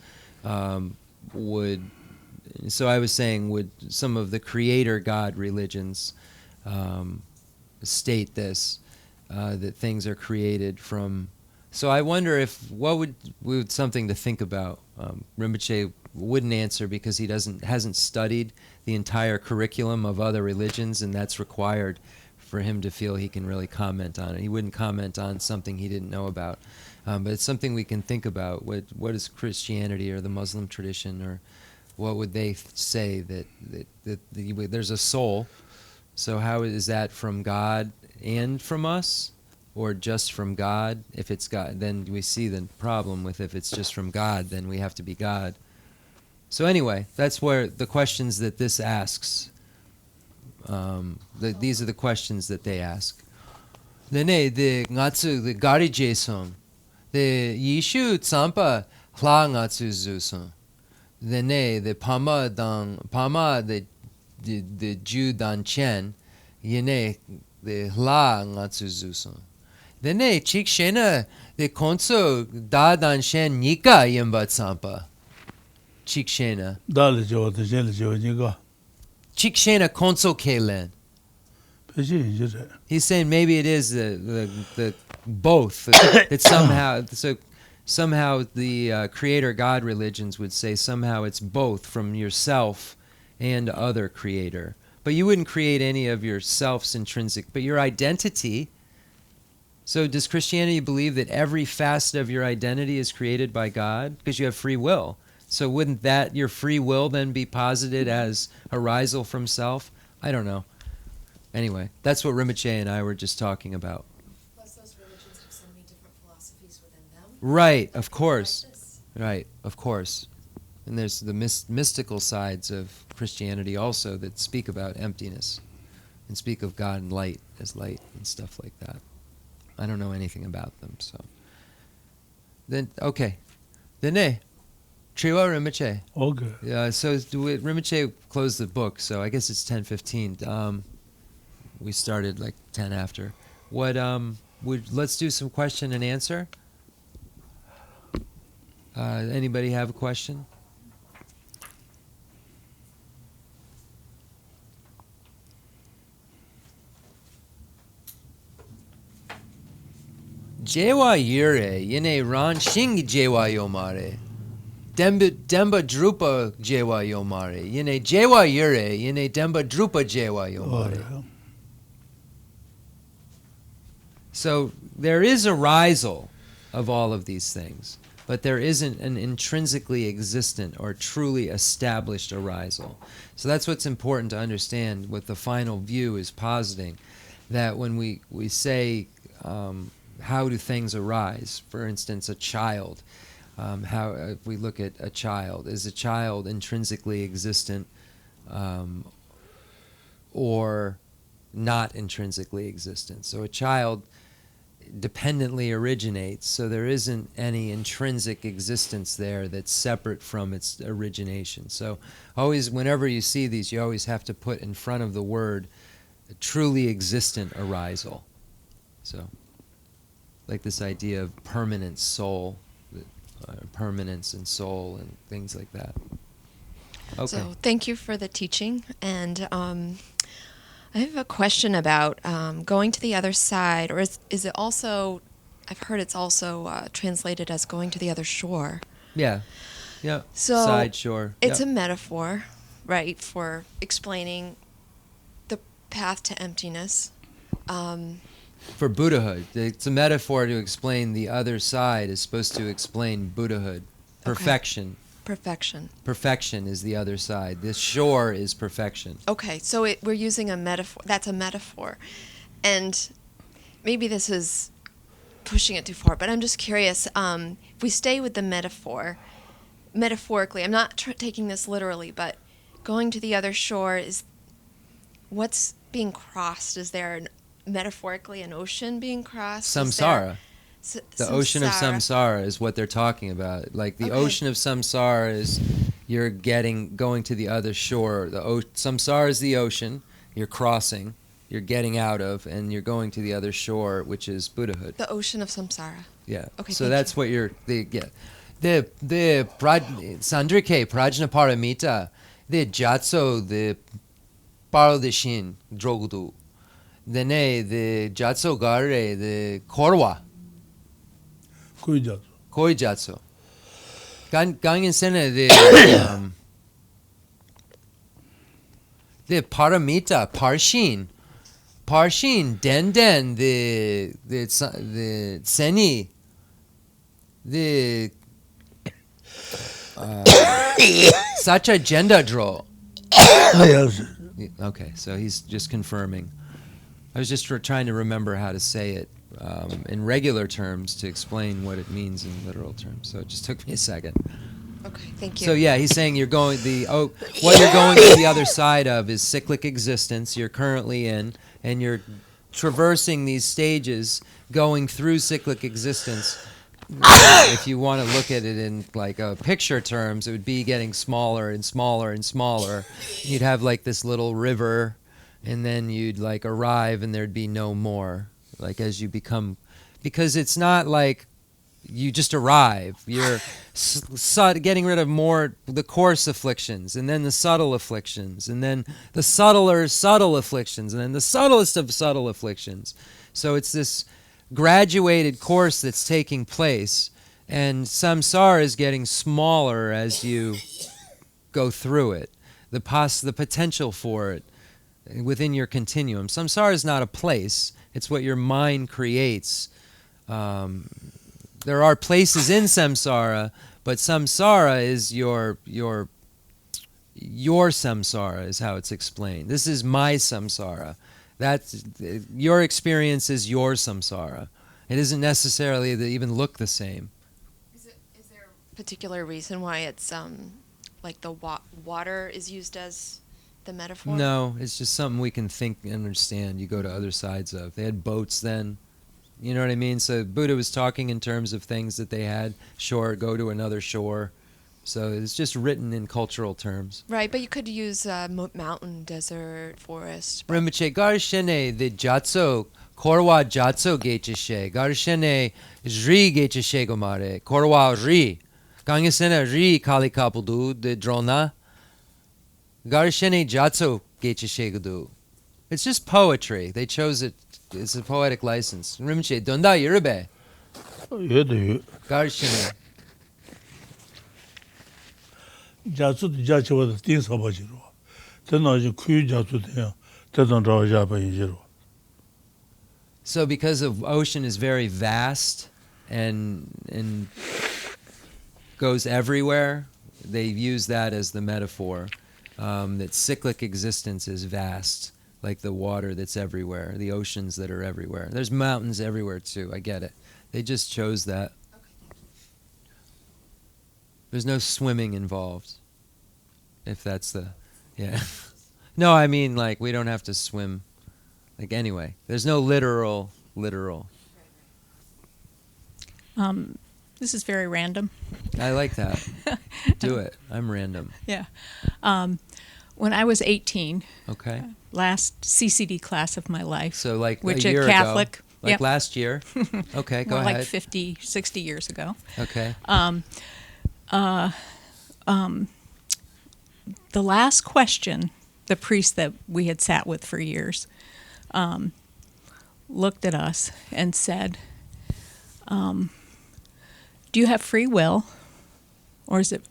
would, so I was saying, would some of the creator God religions state this, that things are created from, so I wonder if, would something to think about. Rinpoche wouldn't answer because he hasn't studied the entire curriculum of other religions, and that's required for him to feel he can really comment on it. He wouldn't comment on something he didn't know about. But it's something we can think about. What is Christianity or the Muslim tradition, or what would they say that there's a soul? So how is that from God and from us, or just from God? If it's God, then we see the problem with if it's just from God, then we have to be God. So anyway, that's where the questions that this asks. These are the questions that they ask. Dene the ngatsu the gari jason. The Yishu Tsampa Hla Ngatsu Zusun. The Pama the Ju Dan Chen Yene the Hla Ngatsu Zusun. Dene Chik Shena the Konso Da Dan Shen Nika Yemba Tsampa. Chik Shena. Dali Jawa, the Jeli Jawa, Niga. Chik Shena Konso Kelen. He's saying maybe it is the both. That somehow the creator God religions would say somehow it's both from yourself and other creator. But you wouldn't create any of yourself's intrinsic, but your identity. So does Christianity believe that every facet of your identity is created by God? Because you have free will. So wouldn't that your free will then be posited as arisal from self? I don't know. Anyway, that's what Rinpoche and I were just talking about. Plus those religions have so many different philosophies within them. Right, of course. Right, of course. And there's the mystical sides of Christianity also that speak about emptiness and speak of God and light as light and stuff like that. I don't know anything about them, so. Then, okay. Then, Triwa Rinpoche. Okay. So Rinpoche closed the book, so I guess it's 10:15. We started like 10 after. Let's do some question and answer. Anybody have a question? Jewa yure yene ran shing jewa yomare. Demba drupa jewa yomare. Yene jewa yure yene demba drupa jewa yomare. So there is arisal of all of these things, but there isn't an intrinsically existent or truly established arisal. So that's what's important to understand what the final view is positing, that when we say how do things arise, for instance, a child, how if we look at a child, is a child intrinsically existent or not intrinsically existent? So a child dependently originates, so there isn't any intrinsic existence there that's separate from its origination. So always, whenever you see these, you always have to put in front of the word truly existent arisal. So like this idea of permanent soul, permanence and soul and things like that. Okay. So thank you for the teaching, and I have a question about going to the other side, or is it also, I've heard it's also translated as going to the other shore. Yeah. So side shore. It's a metaphor, right, for explaining the path to emptiness. For Buddhahood. It's a metaphor to explain the other side is supposed to explain Buddhahood. Perfection. Perfection. Perfection is the other side. The shore is perfection. Okay, so we're using a metaphor. That's a metaphor. And maybe this is pushing it too far, but I'm just curious. If we stay with the metaphor, metaphorically, I'm not taking this literally, but going to the other shore is what's being crossed? Is there metaphorically an ocean being crossed? Samsara. The ocean of samsara samsara is what they're talking about. Like the ocean of samsara is you're going to the other shore. Samsara is the ocean you're crossing, you're getting out of, and you're going to the other shore, which is Buddhahood. The ocean of samsara. Yeah. Okay. So that's what you're. The Sandrike Prajna Paramita, the Jatso, the Paradishin Drogudu, the Jatso Gare, the Korwa. Koi Jatso. Gangen Sene, the Paramita, Parshin, Parshin, Den, the Seni, the Sacha Jenda Dro. Yes. Okay, so he's just confirming. I was just trying to remember how to say it in regular terms to explain what it means in literal terms. So it just took me a second. Okay, thank you. So yeah, he's saying what you're going to the other side of is cyclic existence you're currently in, and you're traversing these stages, going through cyclic existence. If you want to look at it in like picture terms, it would be getting smaller and smaller and smaller. You'd have like this little river, and then you'd like arrive, and there'd be no more. Like as you become, because it's not like you just arrive. You're getting rid of more the coarse afflictions, and then the subtle afflictions, and then the subtler subtle afflictions, and then the subtlest of subtle afflictions. So it's this graduated course that's taking place, and samsara is getting smaller as you go through it. The potential for it within your continuum. Samsara is not a place; it's what your mind creates. There are places in samsara, but samsara is your samsara is how it's explained. This is my samsara. That's your experience is your samsara. It isn't necessarily they even look the same. Is there a particular reason why it's like the water is used as the metaphor? No, it's just something we can think and understand. You go to other sides of. They had boats then. You know what I mean? So Buddha was talking in terms of things that they had. Shore, go to another shore. So it's just written in cultural terms. Right, but you could use mountain, desert, forest. Rinpoche, garshene the jatso, korwa jatso gecheshe, garshene ri gecheshe gomare, korwa ri, gangesena ri kali kapudu de drona, garshene jatso gecheshe gudu. It's just poetry. They chose it. It's a poetic license. Rinpoche, donda yirube. Garshene. 자주 자주와 띵 사바지로. 전화지 쿠유 자주돼요. 대단 라자바 인지로. So because of ocean is very vast and goes everywhere, they use that as the metaphor that cyclic existence is vast, like the water that's everywhere, the oceans that are everywhere. There's mountains everywhere too. I get it. They just chose that. There's no swimming involved. If that's the, yeah. No, I mean like we don't have to swim. Like anyway, there's no literal. This is very random. I like that. Do it. I'm random. Yeah. When I was 18, Okay. last CCD class of my life, So like which a year Catholic, ago. Like yep. last year. Okay, go more ahead. like 50, 60 years ago. Okay. The last question, the priest that we had sat with for years, looked at us and said, "Do you have free will, or is it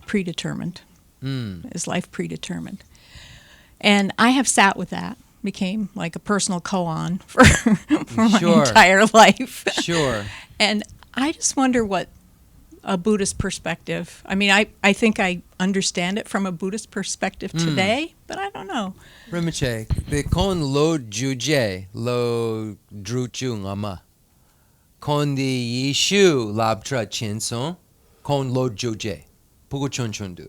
predetermined? Is life predetermined?" And I have sat with that, became like a personal koan for my Sure. entire life. Sure. And I just wonder what a Buddhist perspective, I mean, I think I understand it from a Buddhist perspective today, but I don't know. Rinpoche, the kon lo juje, lo druchu ngama. Kon di yishu labtra chinson, kon lo juje. Pugu chun chundu.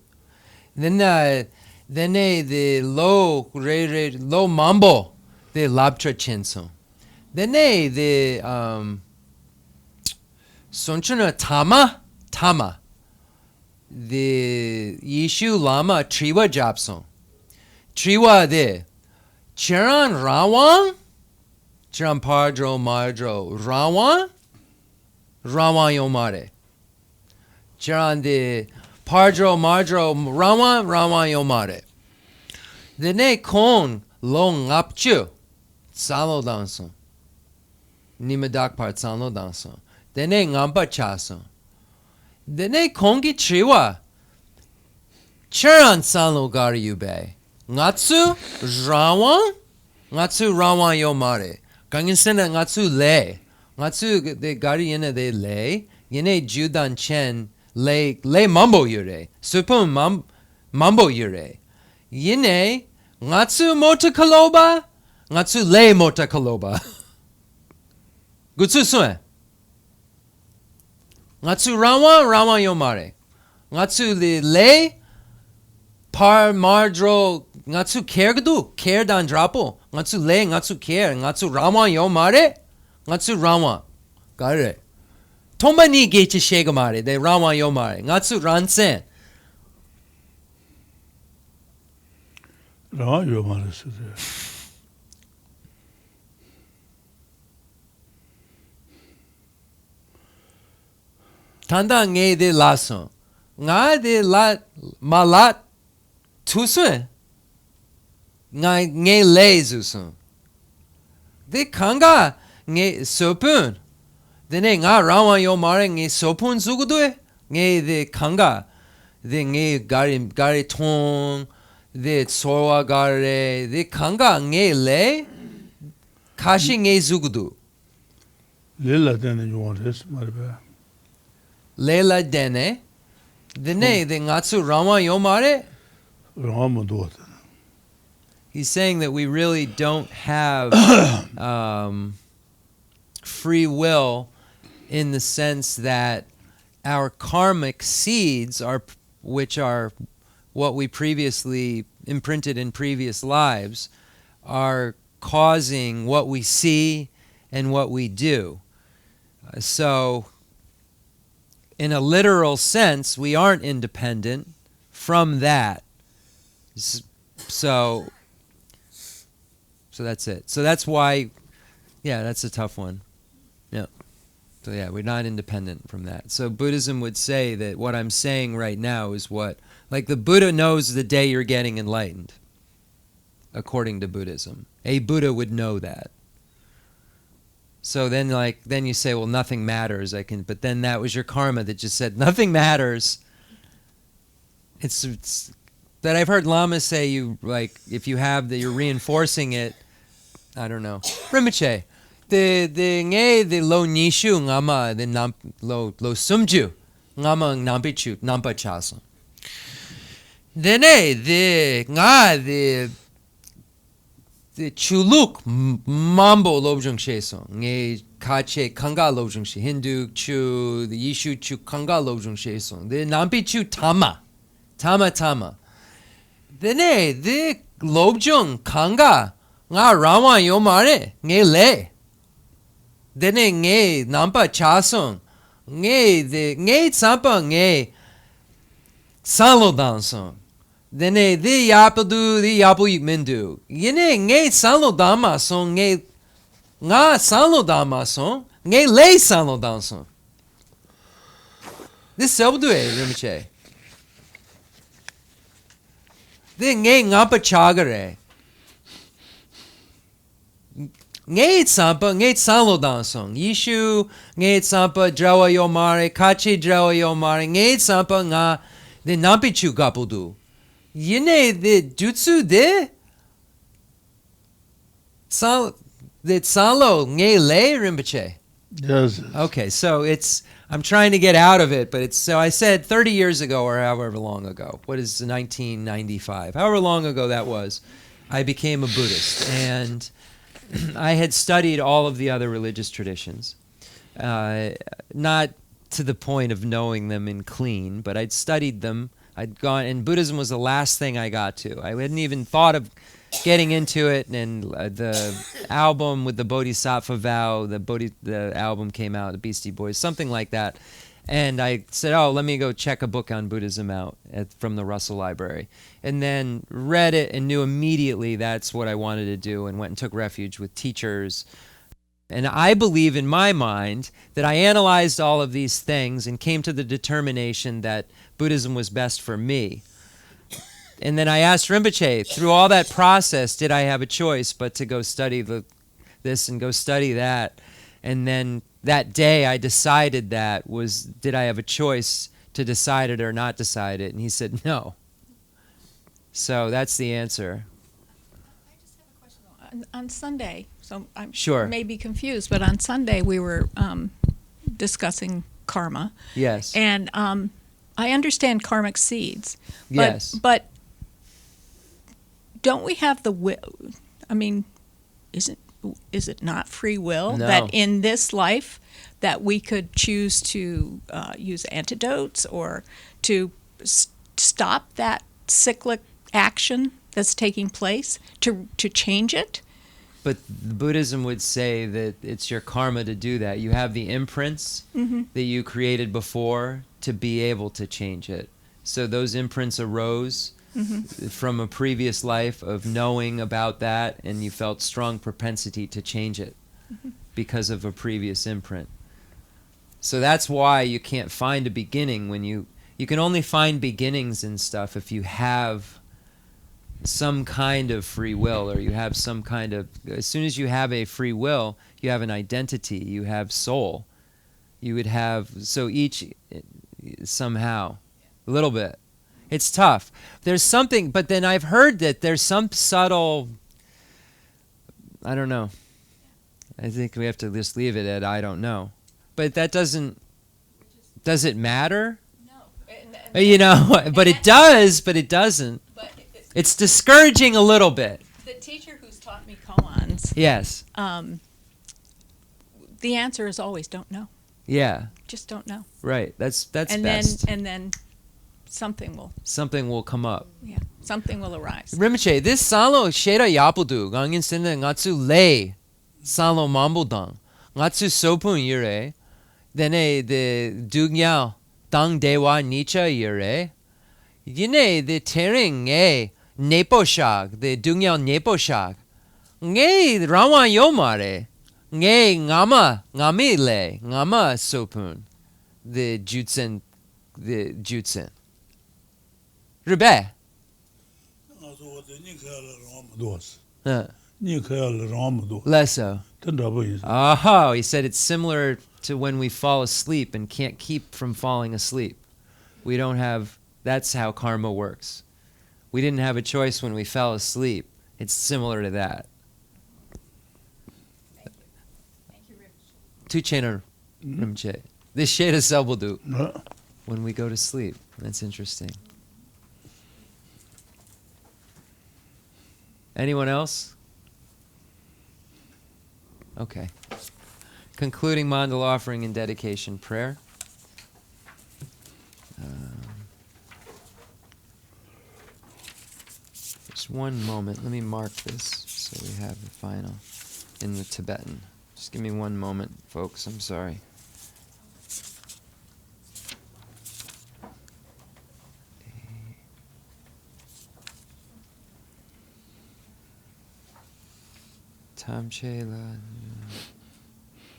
Then the lo mambo, the labtra chinson. Then the sonchuna tama. The yishu lama triwa japson. Triwa de Chiran Rawan, Chiran Padro Madro Rawan, Rawan Yomare. Chiran de Padro Madro Rawan, Rawan Yomare. The ne kon long apchu, salo danson. Nimadak part salo danson. The ne ngampa chason. The ne kongi triwa. Chiran salo gari yube. Ngatsu, Rawan, Ngatsu rawan yo mare. Kangin sena ngatsu le. Ngatsu de gari yene de le. Yene judan chen le mambo yure. Supun mambo yure. Yene ngatsu mota kaloba. Ngatsu le mota kaloba. Gutsu suen. Ngatsu rawan yo mare. Ngatsu le par mardro ngatsu care dan drapo. Ngatsu le ngatsu care. Ngatsu rawan yo mare. Ngatsu rawan. Got it. Tomba ni geche shega mare. De rawan yo mare. Ngatsu ransen. Rawa yo mare se. Tanda nge de lason. Nga de la malat tusun. Nga nge le zusun. De kanga nge sopun. Dene nga rawan yo mare nge sopun zugudue. Nge de kanga. De nge gari tong. De sorwa gare. De kanga nge le. Kashi nge zugudu. Lela tene yuwa res marbe. Lela dene. Dene de ngatsu rawan yo mare. Rawa mo duwa tene. He's saying that we really don't have free will in the sense that our karmic seeds are, which are what we previously imprinted in previous lives, are causing what we see and what we do. So, in a literal sense, we aren't independent from that. So that's it. So that's why, yeah, that's a tough one. Yeah. So yeah, we're not independent from that. So Buddhism would say that what I'm saying right now is what, like the Buddha knows the day you're getting enlightened, according to Buddhism. A Buddha would know that. So then you say, well, nothing matters. But then that was your karma that just said nothing matters. It's that I've heard Lama say, you like if you have that you're reinforcing it. I don't know. Rinpoche, the lo nishu ngama the nam lo sumju ngama nampichu nampa chaso. Dene the chuluk mambo lobjung sheso nge kache kanga lobjung she Hindu chu the yishu chu kanga lobjung sheso the nampichu tama. Dene the lobjung kanga nga rawan yo mare nge le. Dene nge nampa chasong nge tsampa nge salo dansong. Dene the yapadu the yapu mindu. Yene nge salo dama song nge nga salo dama song nge le salo dansong. This selbu Rinpoche. The nge ngapa chagare. Nge tsampa nge salo dansong. Yishu nge tsampa drawa yo mare kache drawa yo mare nge tsampa nga the nampichu gapudu. Yene the jutsu de salo nge le Rinpoche. Yes. Okay, so I'm trying to get out of it, but so I said 30 years ago or however long ago. What is 1995? However long ago that was, I became a Buddhist, and I had studied all of the other religious traditions, not to the point of knowing them in clean, but I'd studied them. I'd gone, and Buddhism was the last thing I got to. I hadn't even thought of getting into it, and the album with the Bodhisattva vow, the album came out, the Beastie Boys, something like that. And I said, oh, let me go check a book on Buddhism out from the Russell Library. And then read it and knew immediately that's what I wanted to do, and went and took refuge with teachers. And I believe in my mind that I analyzed all of these things and came to the determination that Buddhism was best for me. And then I asked Rinpoche, through all that process, did I have a choice but to go study this and go study that? And then that day I decided did I have a choice to decide it or not decide it? And he said no. So that's the answer. I just have a question though. On Sunday, so I Sure. may be confused, but on Sunday we were discussing karma. Yes. And I understand karmic seeds. But, Yes. But don't we have the will? I mean, is it not free will No. that in this life that we could choose to use antidotes or to stop that cyclic action that's taking place, to change it? But Buddhism would say that it's your karma to do that. You have the imprints that you created before to be able to change it. So those imprints arose from a previous life of knowing about that, and you felt strong propensity to change it because of a previous imprint. So that's why you can't find a beginning when you can only find beginnings in stuff if you have some kind of free will, or you have some kind of, as soon as you have a free will, you have an identity, you have soul. You would have, so each, somehow, a little bit. It's tough. There's something, but then I've heard that there's some subtle, I don't know. I think we have to just leave it at I don't know. But that doesn't, does it matter? No. You know, but it does, but it doesn't. But It's discouraging a little bit. the teacher who's taught me koans, Yes. the answer is always don't know. Yeah. Just don't know. Right. That's And best. then something Something will come up. something will arise. Rinpoche, this salo sheda yapudu gangin sende ngatsu lei salo mambudang ngatsu sopun yure dene the dugyao dang dewa nicha yure yine the tering nepo shag the dugyao nepo shag nge rawa yomare nge ngami le ngama sopun the jutsen Rebe. Less so. Oh, he said it's similar to when we fall asleep and can't keep from falling asleep. We don't have, that's how karma works. We didn't have a choice when we fell asleep. It's similar to that. Thank you, Rich. Tu chener Rinpoche. This shade of selbudu when we go to sleep. That's interesting. Anyone else? Okay. Concluding mandal offering and dedication prayer. Just one moment. Let me mark this so we have the final in the Tibetan. Just give me one moment, folks. I'm sorry. Tamchela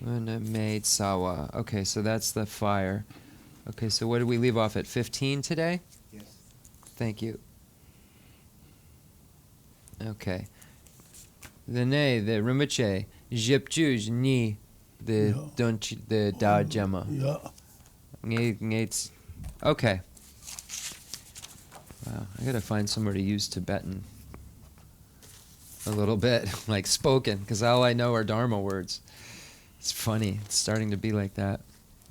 made sawa. Okay, so that's the fire. Okay, so what did we leave off at? 15 today? Yes. Thank you. Okay. The Rinpoche, Jipjuj ni the don't the da jema. Okay. Wow, I gotta find somewhere to use Tibetan a little bit, like spoken, because all I know are Dharma words. It's funny. It's starting to be like that.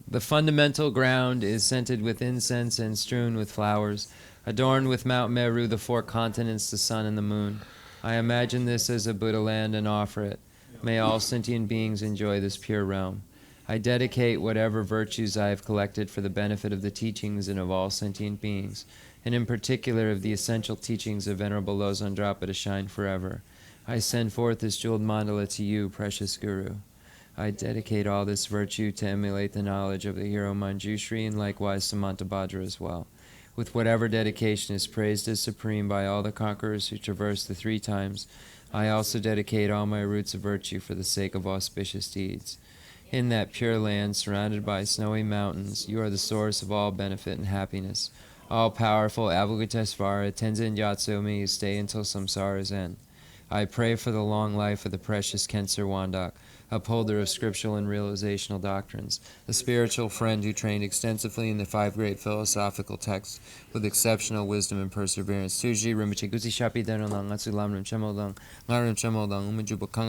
The fundamental ground is scented with incense and strewn with flowers, adorned with Mount Meru, the 4 continents, the sun and the moon. I imagine this as a Buddha land and offer it. May all sentient beings enjoy this pure realm. I dedicate whatever virtues I have collected for the benefit of the teachings and of all sentient beings, and in particular of the essential teachings of Venerable Losang Drakpa to shine forever. I send forth this jeweled mandala to you, precious Guru. I dedicate all this virtue to emulate the knowledge of the hero Manjushri and likewise Samantabhadra as well. With whatever dedication is praised as supreme by all the conquerors who traverse the 3 times, I also dedicate all my roots of virtue for the sake of auspicious deeds. In that pure land, surrounded by snowy mountains, you are the source of all benefit and happiness. All-powerful Avalokitesvara, Tenzin Gyatso, may you stay until samsara's end. I pray for the long life of the precious Khensur Wandak, upholder of scriptural and realizational doctrines, a spiritual friend who trained extensively in the 5 great philosophical texts with exceptional wisdom and perseverance. Suji Rinpoche Gusi Shapi Dano Lang Atsu Lamrim Chemo Lang Ngarim Chemo Lang Umajuba Kanga